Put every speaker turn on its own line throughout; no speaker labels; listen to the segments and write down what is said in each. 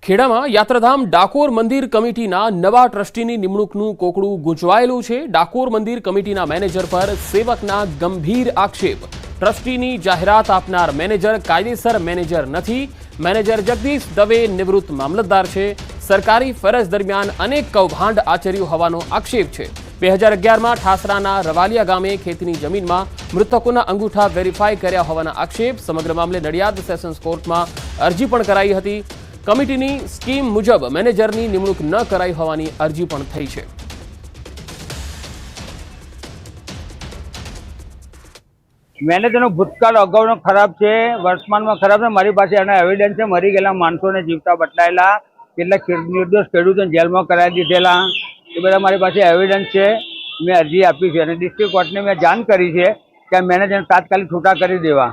ખેડામાં યાત્રાધામ ડાકોર મંદિર કમિટીના નવા ટ્રસ્ટીની નિમણૂકનું કોકડું ગૂંચવાયેલું છે। ડાકોર મંદિર કમિટીના મેનેજર પર સેવકના ગંભીર આક્ષેપ। ટ્રસ્ટીની જાહેરાત આપનાર મેનેજર કાયદેસર મેનેજર નથી। મેનેજર જગદીશ દવે નિવૃત્ત મામલતદાર છે। સરકારી ફરજ દરમિયાન અનેક કૌભાંડ આચર્યું હોવાનો આક્ષેપ છે। 2011માં ઠાસરાના રવાલિયા ગામે ખેતીની જમીનમાં મૃતકોના અંગૂઠા વેરીફાઈ કર્યા હોવાના આક્ષેપ। સમગ્ર મામલે નડિયાદ સેશન્સ કોર્ટમાં અરજી પણ કરાઈ હતી। કમિટીની સ્કીમ મુજબ મેનેજરની નિમણૂક ન કરાઈ હોવાની અરજી પણ થઈ છે।
મેનેજરનો ભૂતકાળ અગાઉનો ખરાબ છે, વર્તમાનમાં ખરાબ છે। મારી પાસે એના એવિડન્સ છે। મરી ગયેલા માણસોને જીવતા બદલાયેલા, કેટલાક નિર્દોષ ખેડૂતોને જેલમાં કરાવી દીધેલા, એ બધા મારી પાસે એવિડન્સ છે। મેં અરજી આપી છે અને ડિસ્ટ્રિક્ટ કોર્ટને મેં જાણ કરી છે કે આ મેનેજરને તાત્કાલિક છૂટા કરી દેવા।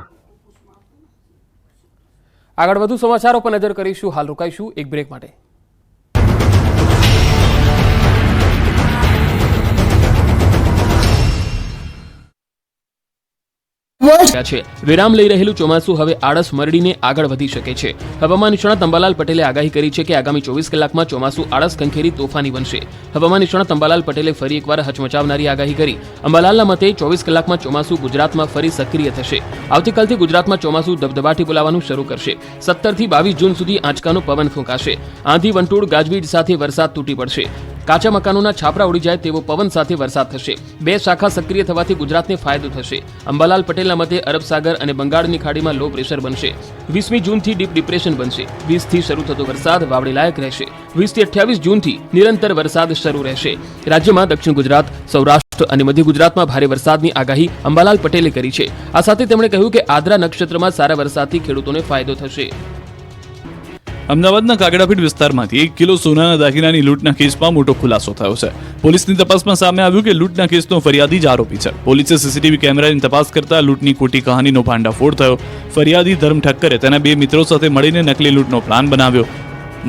આગળ વધુ સમાચારો પર નજર કરીશું। હાલ રોકાઈશું એક બ્રેક માટે। વિરામ લઈ રહેલું ચોમાસું હવે આળસ મરડીને આગળ વધી શકે છે। હવામાન નિષ્ણાત અંબાલાલ પટેલે આગાહી કરી છે કે આગામી 24 કલાકમાં ચોમાસું આળસ કંખેરી તોફાની બનશે। હવામાન નિષ્ણાત અંબાલાલ પટેલે ફરી એકવાર હચમચાવનારી આગાહી કરી। અંબાલાલના મતે 24 કલાકમાં ચોમાસું ગુજરાતમાં ફરી સક્રિય થશે। આવતીકાલથી ગુજરાતમાં ચોમાસું ધબધબાટી બોલાવવાનું શરૂ કરશે। 17 થી 22 જૂન સુધી આંચકાનો પવન ફૂંકાશે। આંધી વંટોળ ગાજવીજ સાથે વરસાદ તૂટી પડશે। કાચા મકાનોના છાપરા ઉડી જાય તેવો પવન સાથે વરસાદ થશે। 2 શાખા સક્રિય થવાથી ગુજરાતને ફાયદો થશે। અંબાલાલ પટેલના મતે અરબ સાગર અને બંગાળની ખાડીમાં લો પ્રેશર બનશે। 20મી જૂનથી ડીપ ડિપ્રેશન બનશે। 20 થી શરૂ થતો વરસાદ વાવડી લાયક રહેશે। 20 થી 28 જૂનથી નિરંતર વરસાદ શરૂ રહેશે। રાજ્યમાં દક્ષિણ ગુજરાત, સૌરાષ્ટ્ર અને મધ્ય ગુજરાતમાં ભારે વરસાદની આગાહી અંબાલાલ પટેલે કરી છે। આ સાથે તેમણે કહ્યું કે આદ્રા નક્ષત્રમાં સારા વરસાદથી ખેડૂતોને ફાયદો થશે।
અમદાવાદના કાગડાપીઠ વિસ્તારમાંથી 1 કિલો સોનાના દાગીનાની લૂંટના કેસમાં મોટો ખુલાસો થયો છે। પોલીસની તપાસમાં સામે આવ્યું કે લૂંટના કેસનો ફરિયાદી જ આરોપી છે। પોલીસે સીસીટીવી કેમેરાની તપાસ કરતા લૂંટની ખોટી કહાનીનો ભાંડાફોડ થયો। ફરિયાદી ધર્મ ઠક્કરે તેના 2 મિત્રો સાથે મળીને નકલી લૂંટનો પ્લાન બનાવ્યો।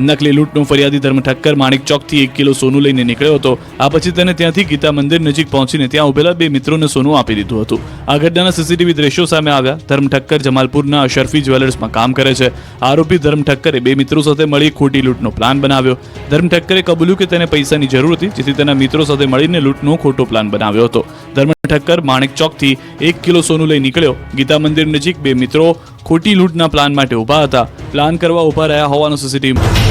નકલી લૂંટનો ફરિયાદી ધર્મ ઠક્કર માણિક ચોકથી 1 કિલો સોનું લઈને નીકળ્યો હતો। આ પછી તેને ત્યાંથી ગીતા મંદિર નજીક પહોંચીને ત્યાં ઉભેલા 2 મિત્રોને સોનું આપી દીધું હતું। આ ઘટનાના સીસીટીવી દ્રશ્યો સામે આવ્યા। ધર્મ ઠક્કર જમાલપુરના અશરફી જ્વેલર્સમાં કામ કરે છે। આરોપી ધર્મ ઠક્કરે 2 મિત્રો સાથે મળી ખોટી લૂંટનો પ્લાન બનાવ્યો। ધર્મ ઠક્કરે કબૂલ્યું કે તેને પૈસાની જરૂર હતી, જેથી તેના મિત્રો સાથે મળીને લૂંટનો ખોટો પ્લાન બનાવ્યો હતો। ધર્મ ઠક્કર માણિક ચોકથી 1 કિલો સોનું લઈ નીકળ્યો। ગીતા મંદિર નજીક 2 મિત્રો ખોટી લૂંટના પ્લાન માટે ઊભા હતા। પ્લાન કરવા ઊભા રહ્યા હોવાનો સીસીટીવી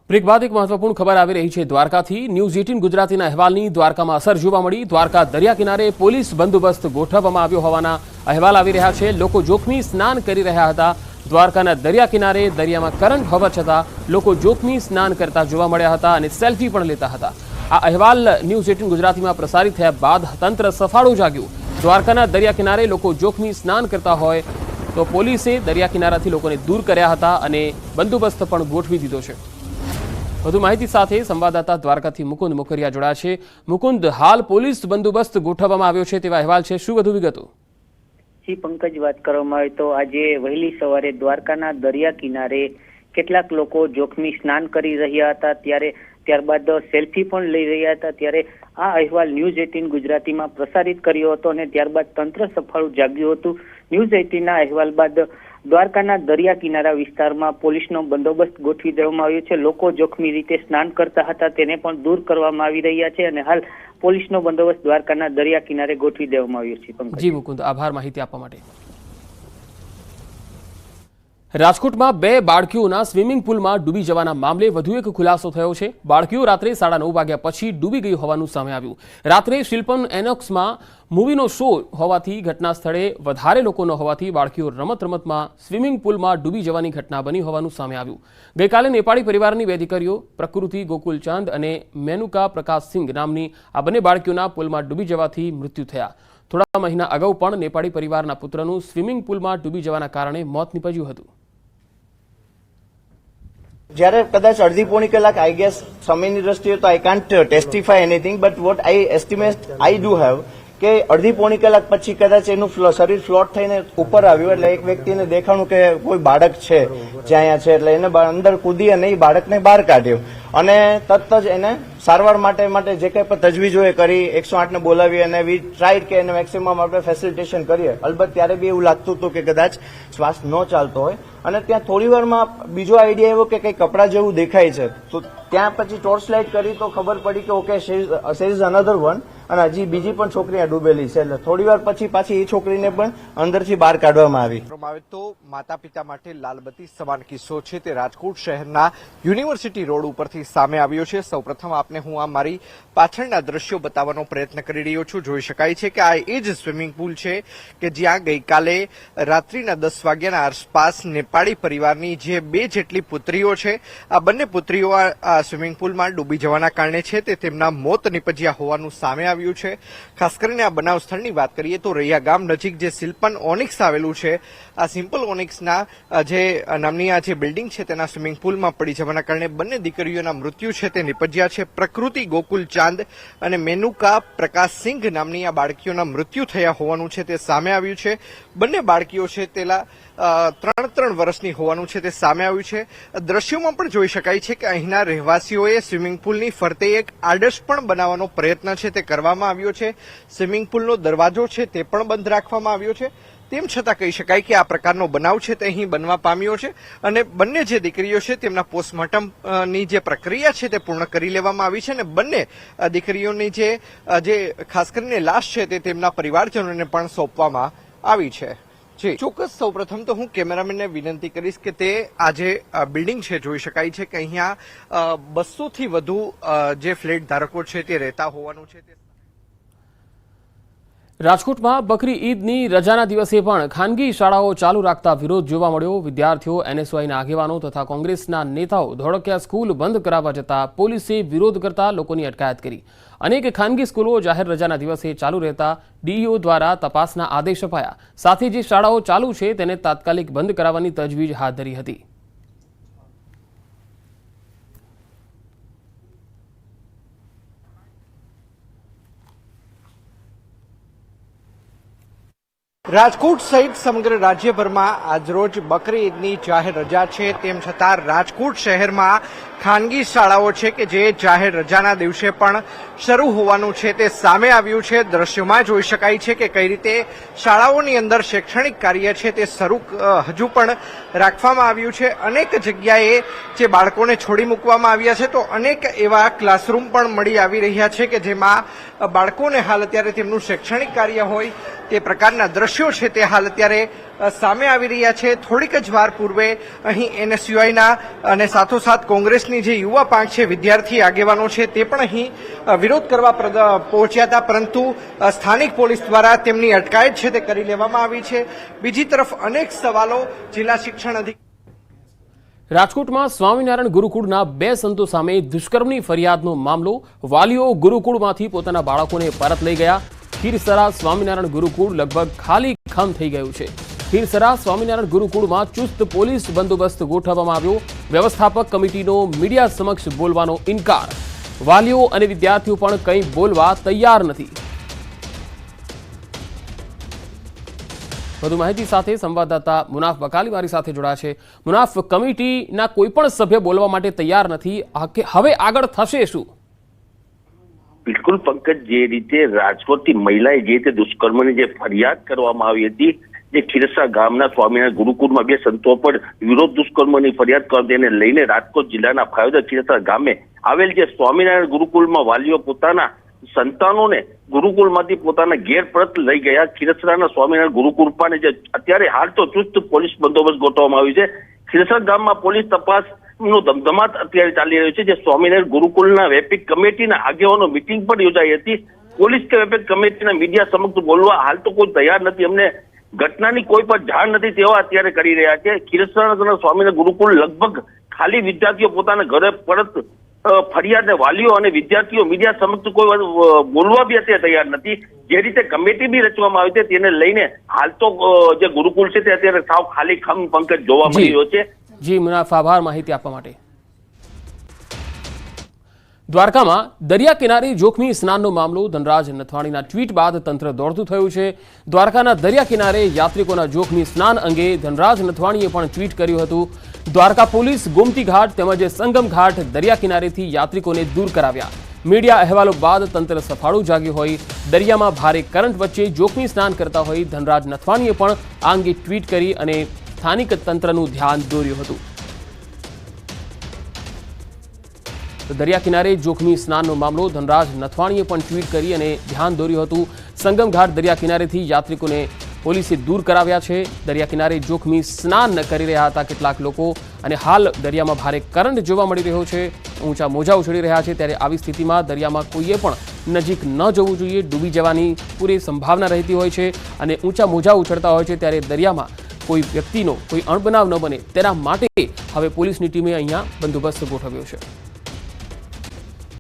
બ્રેક બાદ એક મહત્વપૂર્ણ ખબર આવી રહી છે દ્વારકાથી। ન્યૂઝ 18 ગુજરાતીના અહેવાલની દ્વારકામાં અસર જોવા મળી। દ્વારકા દરિયા કિનારે પોલીસ બંદોબસ્ત ગોઠવવામાં આવ્યો હોવાના અહેવાલ આવી રહ્યા છે। લોકો જોખમી સ્નાન કરી રહ્યા હતા। દ્વારકાના દરિયા કિનારે દરિયામાં કરંટ હોવા છતાં લોકો જોખમી સ્નાન કરતા જોવા મળ્યા હતા અને સેલ્ફી પણ લેતા હતા। આ અહેવાલ ન્યૂઝ 18 ગુજરાતીમાં પ્રસારિત થયા બાદ તંત્ર સફાળું જાગ્યું। દ્વારકાના દરિયા કિનારે લોકો જોખમી સ્નાન કરતા હોય તો પોલીસે દરિયા કિનારાથી લોકોને દૂર કર્યા હતા અને બંદોબસ્ત પણ ગોઠવી દીધો છે। વધુ માહિતી સાથે સંવાદદાતા દ્વારકાથી મુકુંદ મોકરિયા જોડાયા છે। મુકુંદ, હાલ પોલીસ બંદોબસ્ત ગોઠવવામાં આવ્યો છે તેવા અહેવાલ છે, શું વધુ વિગતો?
જી પંકજ, વાત કરવામાં આવે તો આજે વહેલી સવારે દ્વારકાના દરિયા કિનારે કેટલાક લોકો જોખમી સ્નાન કરી રહ્યા હતા, ત્યારબાદ સેલ્ફી પણ લઈ રહ્યા હતા। ત્યારે આ અહેવાલ ન્યૂઝ 18 ગુજરાતીમાં પ્રસારિત કર્યો હતો અને ત્યારબાદ તંત્ર સફાળું જાગ્યું હતું। ન્યૂઝ 18ના અહેવાલ બાદ દ્વારકાના દરિયા કિનારા વિસ્તારમાં પોલીસનો બંદોબસ્ત ગોઠવી દેવામાં આવ્યો છે। લોકો જોખમી રીતે સ્નાન કરતા હતા તેને પણ દૂર કરવામાં આવી રહ્યા છે અને હાલ પોલીસનો બંદોબસ્ત દ્વારકાના દરિયા કિનારે ગોઠવી દેવામાં આવ્યો છે।
જી મુકુંદ, આભાર માહિતી આપવા માટે। રાજકોટમાં 2 બાળકીઓના સ્વિમિંગ પુલમાં ડૂબી જવાના મામલે વધુ એક ખુલાસો થયો છે। બાળકીઓ રાત્રે 9:30 વાગ્યા પછી ડૂબી ગઈ હોવાનું સામે આવ્યું। રાત્રે શિલ્પન એનોક્સમાં મૂવીનો શો હોવાથી ઘટના સ્થળે વધારે લોકો ન હોવાથી બાળકીઓ રમતમાં સ્વિમિંગ પુલમાં ડૂબી જવાની ઘટના બની હોવાનું સામે આવ્યું। ગઈકાલે નેપાળી પરિવારની 2 દીકરીઓ પ્રકૃતિ ગોકુલચંદ અને મેનુકા પ્રકાશસિંહ નામની આ બંને બાળકીઓના પુલમાં ડૂબી જવાથી મૃત્યુ થયા। થોડા મહિના અગાઉ પણ નેપાળી પરિવારના પુત્રનું સ્વિમિંગ પુલમાં ડૂબી જવાના કારણે મોત નીપજ્યું હતું।
જ્યારે કદાચ અડધી પોણી કલાક આઈ ગેસ સમયની દ્રષ્ટિએ તો I can't testify anything, but what I estimate I do have કે અડધી પોણી કલાક પછી કદાચ એનું શરીર ફ્લોટ થઈને ઉપર આવ્યું, એટલે એક વ્યક્તિને દેખાણું કે કોઈ બાળક છે જે અહીંયા છે, એટલે એને અંદર કૂદી અને એ બાળકને બહાર કાઢ્યું અને તરત જ એને સારવાર માટે જે કંઈ પણ તજવીજ હોય કરી 108 ને બોલાવી અને વી ટ્રાઈડ કે એને મેક્સિમમ આપણે ફેસિલિટેશન કરીએ. અલબત્ત ત્યારે બી એવું લાગતું હતું કે કદાચ શ્વાસ ન ચાલતો હોય અને ત્યાં થોડી વારમાં બીજો આઈડિયા એવો કે કંઈ કપડા જેવું દેખાય છે તો ત્યાં પછી ટોર્ચ લાઇટ કરી તો ખબર પડી કે okay share is another one અને હજી બીજી પણ છોકરી આ ડૂબેલી છે. એટલે થોડી વાર પછી પાછી એ છોકરીને પણ અંદરથી બહાર કાઢવામાં આવી.
તો માતા પિતા માટે લાલબત્તી સમાન કિસ્સો છે તે રાજકોટ શહેરના યુનિવર્સિટી રોડ ઉપરથી સામે આવ્યો છે. સૌપ્રથમ આપને હું આ મારી પાછળના દ્રશ્યો બતાવવાનો પ્રયત્ન કરી રહ્યો છું. જોઈ શકાય છે કે આ એ જ સ્વિમિંગ પુલ છે કે જ્યાં ગઈકાલે રાત્રિના 10 વાગ્યાના આસપાસ નેપાળી પરિવારની જે 2 જેટલી પુત્રીઓ છે આ બંને પુત્રીઓ આ સ્વિમિંગ પુલમાં ડૂબી જવાના કારણે છે તે તેમના મોત નીપજ્યા હોવાનું સામે આવ્યું છે. ખાસ કરીને આ બનાવ સ્થળની વાત કરીએ તો રૈયા ગામ નજીક જે સિમ્પલ ઓનિક્સ આવેલું છે આ સિમ્પલ ઓનિક્સના જે નામની આ જે બિલ્ડિંગ છે તેના સ્વિમિંગ પુલમાં પડી જવાના કારણે બંને દીકરીઓના મૃત્યુ છે તે નીપજ્યા છે. પ્રકૃતિ ગોકુલ ચાંદ અને મેનુકા પ્રકાશ સિંઘ નામની આ બાળકીઓના મૃત્યુ થયા હોવાનું છે તે સામે આવ્યું છે. બંને બાળકીઓ છે તેલા 3 વર્ષની હોવાનું છે તે સામે આવ્યું છે. દ્રશ્યોમાં પણ જોઈ શકાય છે કે અહીંના રહેવાસીઓએ સ્વિમિંગ પુલની ફરતે એક આડશ પણ બનાવવાનો પ્રયત્ન છે તે કરવામાં આવ્યો છે. સ્વિમિંગ પુલનો દરવાજો છે તે પણ બંધ રાખવામાં આવ્યો છે. તેમ છતાં કહી શકાય કે આ પ્રકારનો બનાવ છે તે અહીં બનવા પામ્યો છે અને બંને જે દીકરીઓ છે તેમના પોસ્ટમોર્ટમની જે પ્રક્રિયા છે તે પૂર્ણ કરી લેવામાં આવી છે અને બંને દીકરીઓની જે ખાસ કરીને લાશ છે તે તેમના પરિવારજનોને પણ સોંપવામાં આવી છે. જી ચોક્કસ સૌપ્રથમ તો હું કેમેરામેનને વિનંતી કરીશ કે તે આ જે બિલ્ડિંગ છે જોઈ શકાય છે કે અહીંયા 200 થી વધુ જે ફ્લેટ ધારકો છે તે રહેતા હોવાનું છે.
રાજકોટમાં બકરી ઈદની રજાના દિવસે પણ ખાનગી શાળાઓ ચાલુ રાખતા વિરોધ જોવા મળ્યો. વિદ્યાર્થીઓ, એનએસયુઆઈના આગેવાનો તથા કોંગ્રેસના નેતાઓ ધોળકિયા સ્કૂલ બંધ કરાવવા જતા પોલીસે વિરોધ કરતા લોકોની અટકાયત કરી. અનેક ખાનગી સ્કૂલો જાહેર રજાના દિવસે ચાલુ રહેતા ડીઈઓ દ્વારા તપાસના આદેશ અપાયા. સાથે જે શાળાઓ ચાલુ છે તેને તાત્કાલિક બંધ કરાવવાની તજવીજ હાથ ધરી હતી.
રાજકોટ સહિત સમગ્ર રાજ્યભરમાં આજરોજ બકરી ઈદની જાહેર રજા છે. તેમ છતાં રાજકોટ શહેરમાં ખાનગી શાળાઓ છે કે જે જાહેર રજાના દિવસે પણ શરૂ હોવાનું છે તે સામે આવ્યું છે. દ્રશ્યોમાં જોઈ શકાય છે કે કઈ રીતે શાળાઓની અંદર શૈક્ષણિક કાર્ય છે તે શરૂ હજુ પણ રાખવામાં આવ્યું છે. અનેક જગ્યાએ જે બાળકોને છોડી મૂકવામાં આવ્યા છે તો અનેક એવા ક્લાસરૂમ પણ મળી આવી રહ્યા છે કે જેમાં બાળકોને હાલ અત્યારે તેમનું શૈક્ષણિક કાર્ય હોય તે પ્રકારના દ્રશ્યો છે તે હાલ અત્યારે સામે આવી રહ્યા છે. થોડીક જ વાર પૂર્વે અહીં એનએસયુઆઈના અને સાથોસાથ કોંગ્રેસની જે યુવા પાંખ છે, વિદ્યાર્થી આગેવાનો છે તે પણ અહીં વિરોધ કરવા પહોંચ્યા હતા, પરંતુ સ્થાનિક પોલીસ દ્વારા તેમની અટકાયત છે તે કરી લેવામાં આવી છે. બીજી તરફ અનેક સવાલો જિલ્લા શિક્ષણ અધિકારી
રાજકોટમાં સ્વામિનારાયણ ગુરુકુળના 2 સંતો સામે દુષ્કર્મની ફરિયાદનો મામલો. વાલીઓ ગુરુકુળમાંથી પોતાના બાળકોને પરત લઈ ગયા. ખીરસરા સ્વામિનારાયણ ગુરુકુળ લગભગ ખાલી ખમ થઈ ગયું છે. ખીરસરા સ્વામિનારાયણ ગુરુકુળમાં ચુસ્ત પોલીસ બંદોબસ્ત ગોઠવવામાં આવ્યો. વ્યવસ્થાપક કમિટીનો મીડિયા સમક્ષ બોલવાનો ઇનકાર. વાલીઓ અને વિદ્યાર્થીઓ પણ કંઈ બોલવા તૈયાર નથી. વધુ માહિતી સાથે સંવાદદાતા મુનાફ બકાલી મારી સાથે જોડાયા છે. મુનાફ, કમિટીના કોઈ પણ સભ્ય બોલવા માટે તૈયાર નથી. હવે આગળ થશે શું?
બિલકુલ પંકજ, જે રીતે રાજકોટથી મહિલાએ જે રીતે દુષ્કર્મની જે ફરિયાદ કરવામાં આવી હતી, જે ખીરસરા ગામના સ્વામિનારાયણ ગુરુકુળમાં 2 સંતો પર વિરોધ દુષ્કર્મની ફરિયાદ કરી તેને લઈને રાજકોટ જિલ્લાના ફાયોદર ખીરસરા ગામે આવેલ જે સ્વામિનારાયણ ગુરુકુળમાં વાલીઓ પોતાના સંતાનોને ગુરુકુળમાંથી પોતાના ઘેર પરત લઈ ગયા. ખીરસરાના સ્વામિનારાયણ ગુરુકુળ પાસે જે અત્યારે હાલ તો ચુસ્ત પોલીસ બંદોબસ્ત ગોઠવવામાં આવ્યું છે. ખીરસરા ગામમાં પોલીસ તપાસ નો ધમધમાટ અત્યારે ચાલી રહ્યો છે. જે સ્વામિનારાયણ ગુરુકુળના વેપિક કમિટીના આગેવાનો મીટિંગ પણ યોજાઈ હતી. પોલીસ કે વેપિક કમિટીના મીડિયા સમક્ષ બોલવા હાલ તો કોઈ તૈયાર નથી. અમને ઘટનાની કોઈ પણ જાણ નથી તેવા અત્યારે કરી રહ્યા છે. ખીરસરાના સ્વામિનારાયણ ગુરુકુળ લગભગ ખાલી, વિદ્યાર્થીઓ પોતાના ઘરે પરત ફરિયાદ, વાલીઓ અને વિદ્યાર્થીઓ મીડિયા સમક્ષ કોઈ બોલવા બી અત્યારે તૈયાર નથી. જે રીતે કમિટી બી રચવામાં આવી છે તેને લઈને હાલ તો જે ગુરુકુળ છે તે અત્યારે સાવ ખાલી ખમ પંકજ જોવા મળી રહ્યો છે.
જી મુનાફ, આભાર માહિતી આપવા માટે. દ્વારકામાં દરિયા કિનારે જોખમી સ્નાનનો મામલો. ધનરાજ નથવાણીના ટ્વીટ બાદ તંત્ર દોડતું થયું છે. દ્વારકાના દરિયા કિનારે યાત્રિકોના જોખમી સ્નાન અંગે ધનરાજ નથવાણીએ પણ ટ્વીટ કર્યું હતું. દ્વારકા પોલીસ ગોમતી ઘાટ તેમજ સંગમ ઘાટ દરિયા કિનારેથી યાત્રિકોને દૂર કરાવ્યા. મીડિયા અહેવાલો બાદ તંત્ર સફાળું જાગ્યું હોય. દરિયામાં ભારે કરંટ વચ્ચે જોખમી સ્નાન કરતા હોય ધનરાજ નથવાણીએ પણ આ અંગે ટ્વીટ કરી અને સ્થાનિક તંત્રનું ધ્યાન દોર્યું હતું. તો દરિયા કિનારે જોખમી સ્નાનનો મામલો ધનરાજ નથવાણીએ પણ ટ્વીટ કરી અને ધ્યાન દોર્યું હતું. સંગમ ઘાટ દરિયા કિનારેથી યાત્રિકોને પોલીસે દૂર કરાવ્યા છે. દરિયા કિનારે જોખમી સ્નાન કરી રહ્યા હતા કેટલાક લોકો અને હાલ દરિયામાં ભારે કરંટ જોવા મળી રહ્યો છે. ઊંચા મોજા ઉછળી રહ્યા છે ત્યારે આવી સ્થિતિમાં દરિયામાં કોઈએ પણ નજીક ન જવું જોઈએ. ડૂબી જવાની પૂરી સંભાવના રહેતી હોય છે અને ઊંચા મોજા ઉછળતા હોય છે ત્યારે દરિયામાં કોઈ વ્યક્તિનો કોઈ અણબનાવ ન બને તેના માટે હવે પોલીસની ટીમે અહીંયા બંદોબસ્ત ગોઠવ્યો છે.